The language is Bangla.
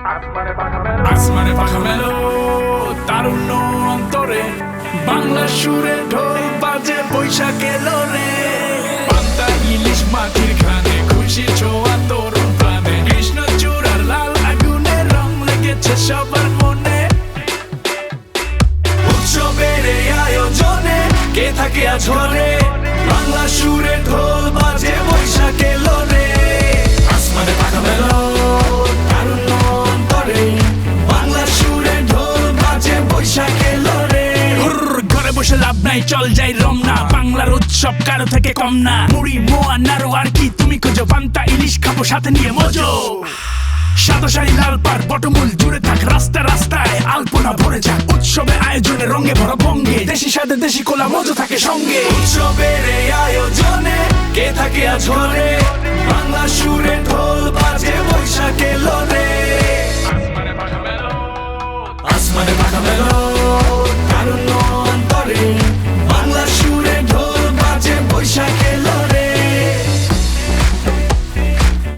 আসমানে পাখা মেলো তারুণ্য অন্তরে, বাংলা সুরে ঢোল বাজে বৈশাখ এলো রে। পান্তা ইলিশ মাটির খানে খুশি ছোঁয়া তরুণ প্রাণে, কৃষ্ণচূড়ার লাল আগুনে রং লেগেছে সবার মনে। উৎসবের এই আয়োজনে কে থাকে আজ ঘরে, বাংলা সুরে ঢোল বাজে বৈশাখ এলো রে। আসমানে পাখা মেলো তারুণ্য অন্তরে, বাংলা সুরে ঢোল বাজে বৈশাখ এলো রে। ঘরে বসে লাভ নাই, চল যাই রমনা, বাংলার উৎসব কারো থেকে কম না। মুড়ি মোয়া নাড়ু আর কি তুমি খোঁজো, পান্তা ইলিশ খাবো সাথে নিয়ে মজো। সাদা শাড়ি লাল পাড় বটমূল জুড়ে থাক রাস্তা রাস্তায়, আলপনা ভরে যাক উৎসবে আয়োজনে রঙে ভরা বঙ্গে, দেশি সাথে দেশি কোলা মজা থাকে সঙ্গে। উৎসবের এই আয়োজনে কে থাকে আজ ঘরে, বাংলা সুরে ঢোল বাজে বৈশাখ এলো রে। আসমানে পাখা মেলো